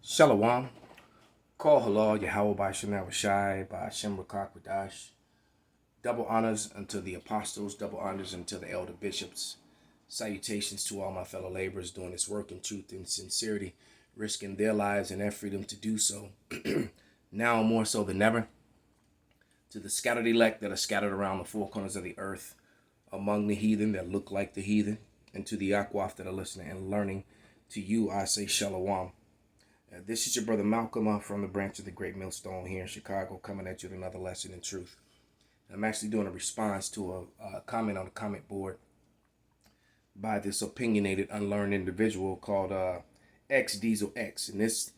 Shalom. Call halal Yahweh by Shem Shai by Shem Rakakwadash. Double honors unto the apostles, double honors unto the elder bishops. Salutations to all my fellow laborers doing this work in truth and sincerity, risking their lives and their freedom to do so. Now more so than ever. To the scattered elect that are scattered around the four corners of the earth, among the heathen that look like the heathen, and to the Akwaf that are listening and learning, to you I say Shalom. This is your brother Malcolm from the branch of the Great Millstone here in Chicago, coming at you with another lesson in truth. I'm actually doing a response to a comment on the comment board by this opinionated, unlearned individual called X Diesel X, and this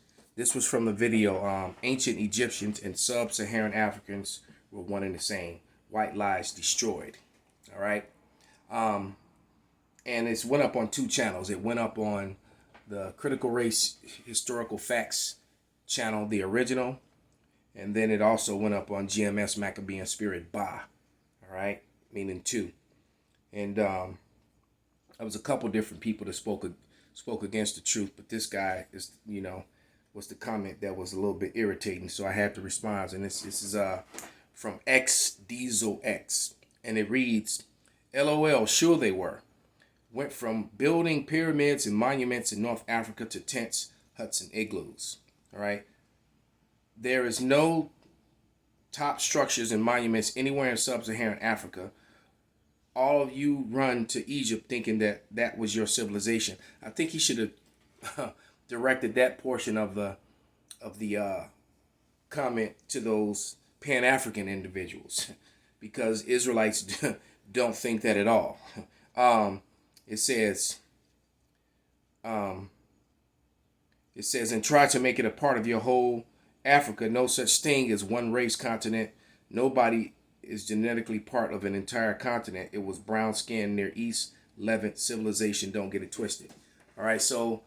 was from the video Ancient Egyptians and Sub-Saharan Africans were one and the same. White lies destroyed. All right, and it's went up on two channels. It went up on the Critical Race Historical Facts channel, the original, and then it also went up on GMS Maccabean Spirit Ba, all right, meaning two. And there was a couple different people that spoke against the truth, but this guy is, was the comment that was a little bit irritating, so I had to respond. And this is from X Diesel X, and it reads, "LOL, sure they were. Went from building pyramids and monuments in North Africa to tents, huts, and igloos." All right. There is no top structures and monuments anywhere in sub-Saharan Africa. All of you run to Egypt thinking that that was your civilization. I think he should have directed that portion of the comment to those Pan-African individuals, because Israelites don't think that at all. It says, and try to make it a part of your whole Africa. No such thing as one race continent. Nobody is genetically part of an entire continent. It was brown skin near East Levant civilization. Don't get it twisted. All right. So,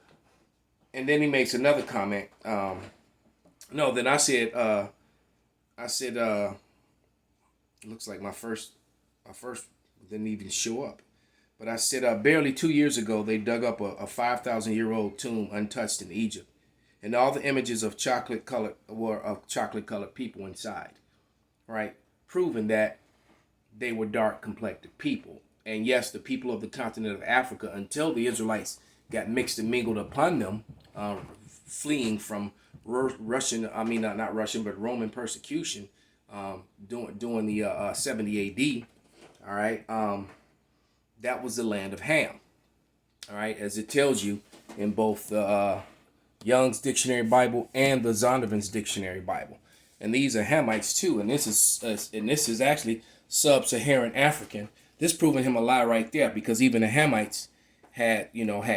and then he makes another comment. No, then I said, looks like my first didn't even show up. But I said, barely 2 years ago, they dug up a 5,000-year-old tomb untouched in Egypt. And all the images of chocolate-colored people inside, right? Proving that they were dark-complected people. And yes, the people of the continent of Africa, until the Israelites got mixed and mingled upon them, fleeing from Roman persecution during the 70 A.D., all right, that was the land of Ham, all right, as it tells you in both the Young's Dictionary Bible and the Zondervan's Dictionary Bible. And these are Hamites too, and this is actually sub-Saharan African. This proving him a lie right there, because even the Hamites had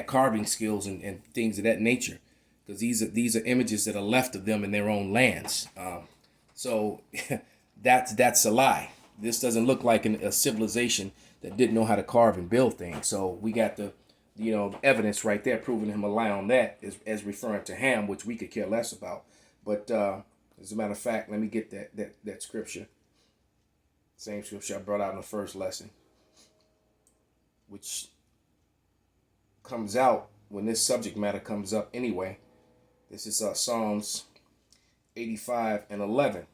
carving skills and things of that nature, because these are images that are left of them in their own lands. So that's a lie. This doesn't look like a civilization that didn't know how to carve and build things. So we got the evidence right there proving him a lie on that, as referring to Ham, which we could care less about. But as a matter of fact, let me get that scripture. Same scripture I brought out in the first lesson, which comes out when this subject matter comes up anyway. This is Psalms 85 and 11.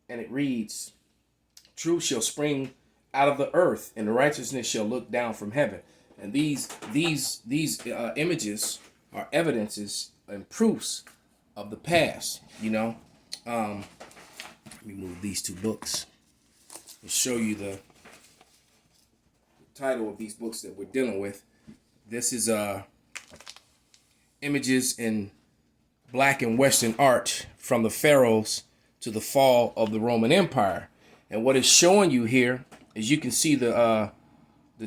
And it reads, "Truth shall spring out of the earth, and righteousness shall look down from heaven." And these images are evidences and proofs of the past. Let me move these two books and show you the title of these books that we're dealing with. This is images in black and Western art from the pharaohs to the fall of the Roman Empire. And what it's showing you here is, you can see the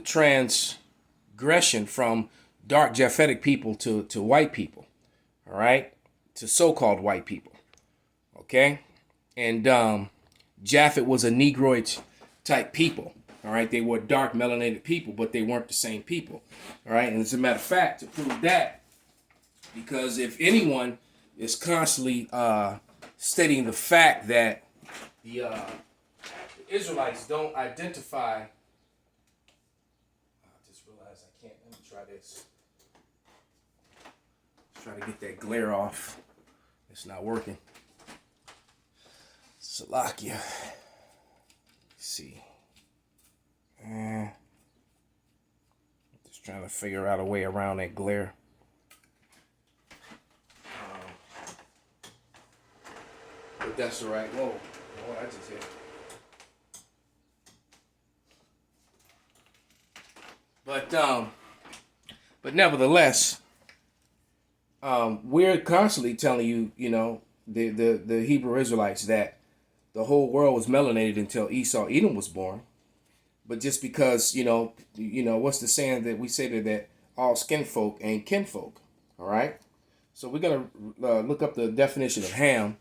transgression from dark Japhetic people to white people, all right, to so-called white people, okay? And Japhet was a Negroid type people, all right? They were dark melanated people, but they weren't the same people, all right? And as a matter of fact, to prove that, because if anyone is constantly stating the fact that the Israelites don't identify. I just realized I can't. Let me try this. Try to get that glare off. It's not working. Salakia. Let's see. Just trying to figure out a way around that glare. But that's all right. Whoa, I just hit. But nevertheless, we're constantly telling you, the Hebrew Israelites that the whole world was melanated until Esau, Edom was born. But just because, what's the saying that we say that all skin folk ain't kinfolk, all right? So we're going to look up the definition of Ham,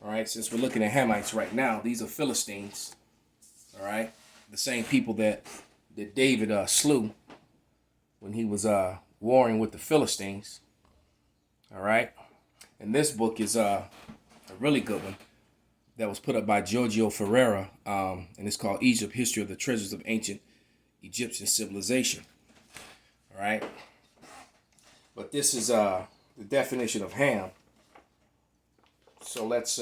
all right? Since we're looking at Hamites right now, these are Philistines, all right? The same people that David slew when he was warring with the Philistines, all right? And this book is a really good one that was put up by Giorgio Ferreira, and it's called Egypt, History of the Treasures of Ancient Egyptian Civilization. All right? But this is the definition of Ham. So let's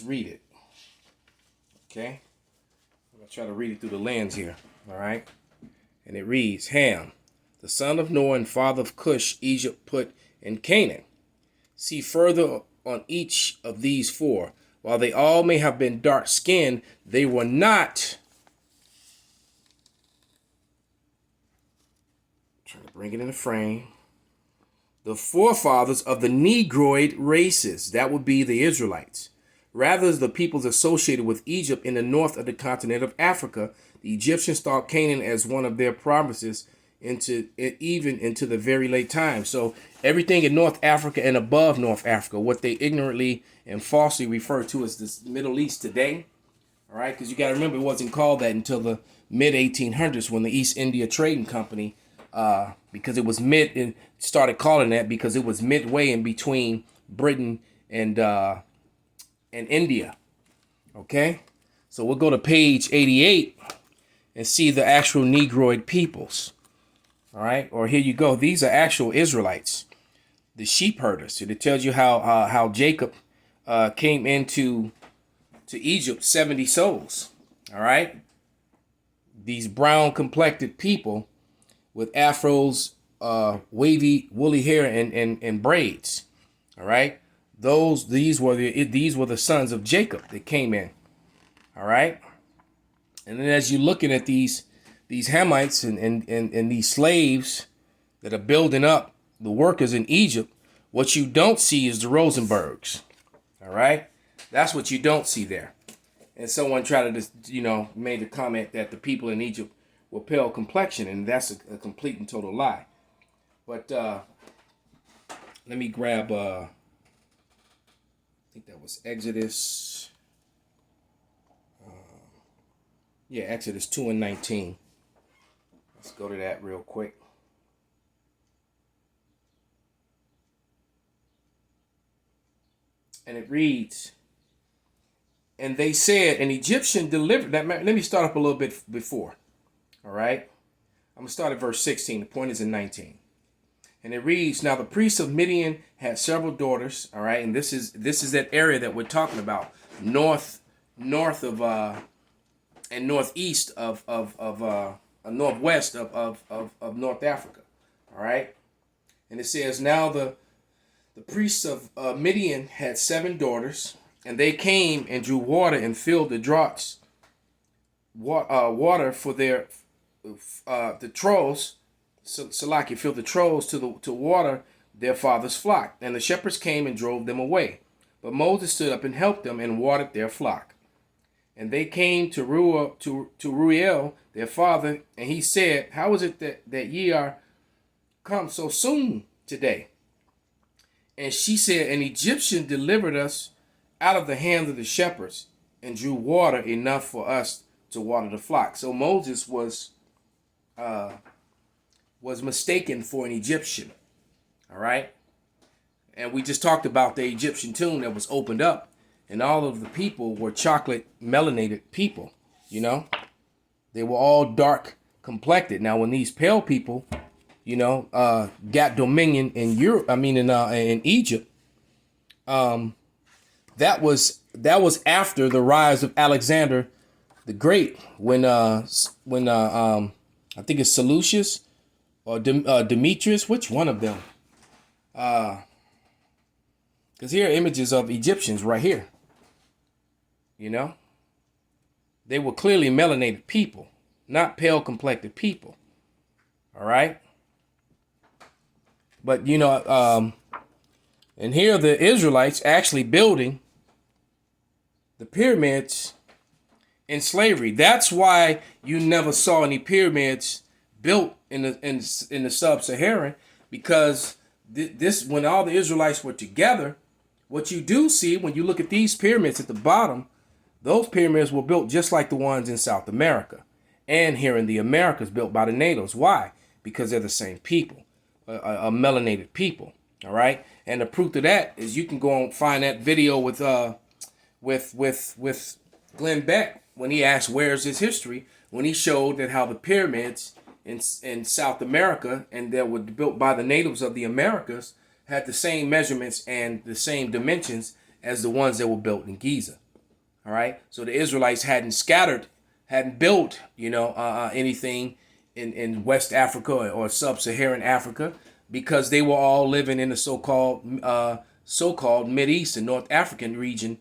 read it. Okay? I'm going to try to read it through the lens here. All right? And it reads, Ham, the son of Noah and father of Cush, Egypt put in Canaan. See further on each of these four. While they all may have been dark-skinned, they were not. Trying to bring it in the frame. The forefathers of the Negroid races. That would be the Israelites. Rather, the peoples associated with Egypt in the north of the continent of Africa, the Egyptians thought Canaan as one of their provinces even into the very late time. So everything in North Africa and above North Africa, what they ignorantly and falsely refer to as the Middle East today, all right? Because you got to remember, it wasn't called that until the mid-1800s when the East India Trading Company, because it was started calling that because it was midway in between Britain and India. Okay, so we'll go to page 88 and see the actual Negroid peoples. All right, or here you go. These are actual Israelites, the sheep herders. So it tells you how Jacob came into Egypt, 70 souls. All right, these brown complected people with afros, wavy woolly hair and braids. All right, these were the sons of Jacob that came in. All right, and then as you're looking at these Hamites and these slaves that are building up the workers in Egypt, what you don't see is the Rosenbergs. All right? That's what you don't see there. And someone tried to, made the comment that the people in Egypt were pale complexion, and that's a complete and total lie. But let me grab, I think that was Exodus. Exodus 2 and 19. Let's go to that real quick. And it reads, and they said, an Egyptian delivered that. Let me start up a little bit before. All right. I'm going to start at verse 16. The point is in 19. And it reads, now the priests of Midian had several daughters. All right. And this is that area that we're talking about. North of, and northeast of northwest of North Africa. All right. And it says, now the priests of Midian had 7 daughters, and they came and drew water and filled the draughts, water for their the trolls. Salaki filled the trolls to water their father's flock, and the shepherds came and drove them away. But Moses stood up and helped them and watered their flock. And they came to Ruel, their father, and he said, how is it that ye are come so soon today? And she said, an Egyptian delivered us out of the hands of the shepherds and drew water enough for us to water the flock. So Moses was mistaken for an Egyptian. All right. And we just talked about the Egyptian tomb that was opened up, and all of the people were chocolate melanated people. They were all dark complected. Now, when these pale people got dominion in Europe. I mean, in Egypt. That was after the rise of Alexander the Great, when I think it's Seleucus or Demetrius, which one of them? Because here are images of Egyptians right here. They were clearly melanated people, not pale complected people. All right. But and here are the Israelites actually building the pyramids in slavery. That's why you never saw any pyramids built in the sub-Saharan, because this when all the Israelites were together, what you do see when you look at these pyramids at the bottom, those pyramids were built just like the ones in South America and here in the Americas, built by the natives. Why? Because they're the same people, a melanated people. All right, and the proof of that is you can go and find that video with Glenn Beck when he asked where's his history, when he showed that how the pyramids in South America and that were built by the natives of the Americas had the same measurements and the same dimensions as the ones that were built in Giza. All right, so the Israelites hadn't built anything in West Africa or sub-Saharan Africa, because they were all living in the so-called Mid-East and North African region,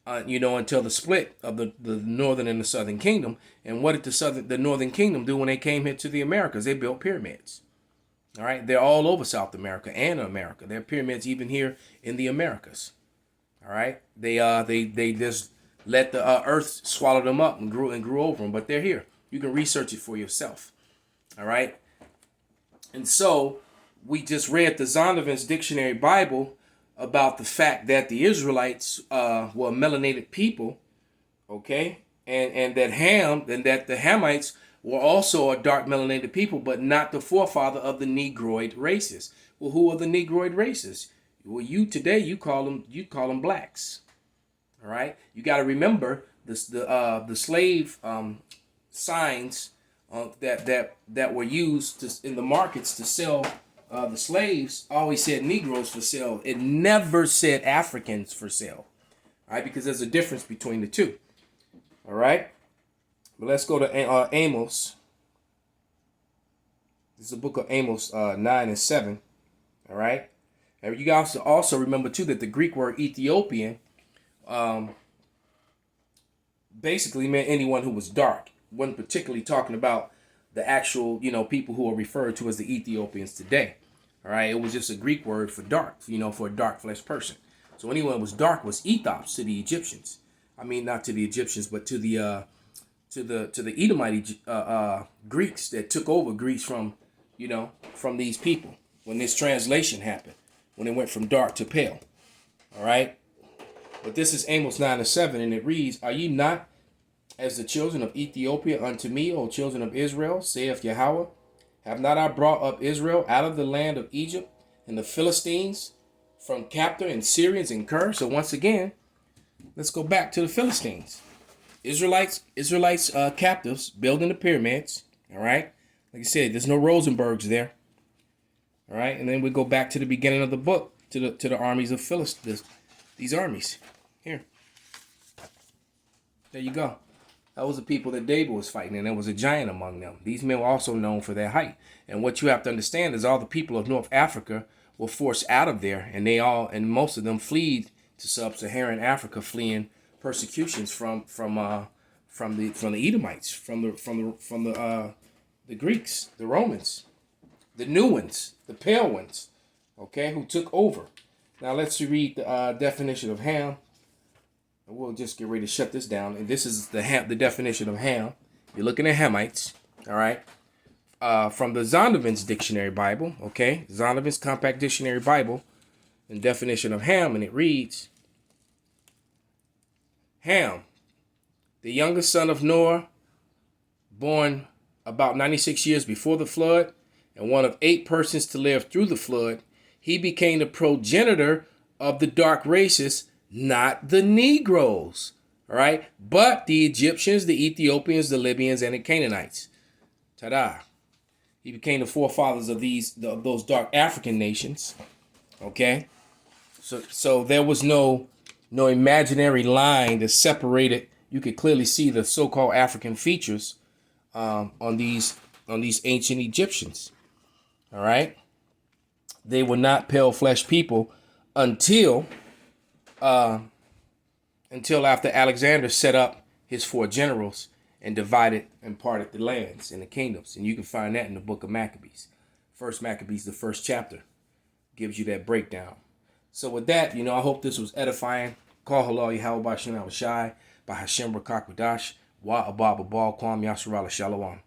until the split of the Northern and the Southern Kingdom. And what did the Northern Kingdom do when they came here to the Americas? They built pyramids. All right, they're all over South America and America. There are pyramids even here in the Americas. All right, they just let the earth swallow them up and grew over them, but they're here. You can research it for yourself. All right, and so we just read the Zondovan's Dictionary Bible about the fact that the Israelites were melanated people, okay, and that the Hamites were also a dark melanated people, but not the forefather of the Negroid races. Well, who are the Negroid races? Well, today you call them blacks. All right, you got to remember the slave signs that were used in the markets to sell. The slaves always said Negroes for sale. It never said Africans for sale. All right, because there's a difference between the two. All right, but let's go to Amos. This is the book of Amos 9 and 7. All right, and you guys also remember too that the Greek word Ethiopian basically meant anyone who was dark. It wasn't particularly talking about the actual people who are referred to as the Ethiopians today. All right, it was just a Greek word for dark, for a dark fleshed person. So anyone who was dark was Ethiops to the Egyptians. I mean, not to the Egyptians, but to the Edomite Greeks that took over Greece from these people when this translation happened, when it went from dark to pale. All right, but this is Amos 9 and 7, and it reads, "Are ye not as the children of Ethiopia unto me, O children of Israel, saith Yahweh? Have not I brought up Israel out of the land of Egypt, and the Philistines from Captor, and Syrians and Ker?" So once again, let's go back to the Philistines. Israelites, captives building the pyramids. All right, like I said, there's no Rosenbergs there. All right, and then we go back to the beginning of the book to the armies of Philistines. These armies here. There you go. That was the people that David was fighting, and there was a giant among them. These men were also known for their height. And what you have to understand is all the people of North Africa were forced out of there, and most of them fled to sub-Saharan Africa, fleeing persecutions from the Edomites, from the Greeks, the Romans, the new ones, the pale ones, okay, who took over. Now let's read the definition of Ham. We'll just get ready to shut this down. And this is the definition of Ham. You're looking at Hamites, all right? From the Zondovan's Dictionary Bible, okay? Zondovan's Compact Dictionary Bible, and definition of Ham, and it reads, Ham, the youngest son of Noah, born about 96 years before the flood, and one of 8 persons to live through the flood, he became the progenitor of the dark races, not the Negroes, all right, but the Egyptians, the Ethiopians, the Libyans, and the Canaanites. Ta-da. He became the forefathers of those dark African nations. Okay, so there was no imaginary line that separated. You could clearly see the so-called African features on these ancient Egyptians. All right, they were not pale flesh people until after Alexander set up his 4 generals and divided and parted the lands and the kingdoms. And you can find that in the book of Maccabees. First Maccabees, the first chapter, gives you that breakdown. So with that, I hope this was edifying. Call halal Yahweh Bashim Al Shai by Hashem Rakakwadash. Wa Ababa Bal Kwam Yasharala Shalom.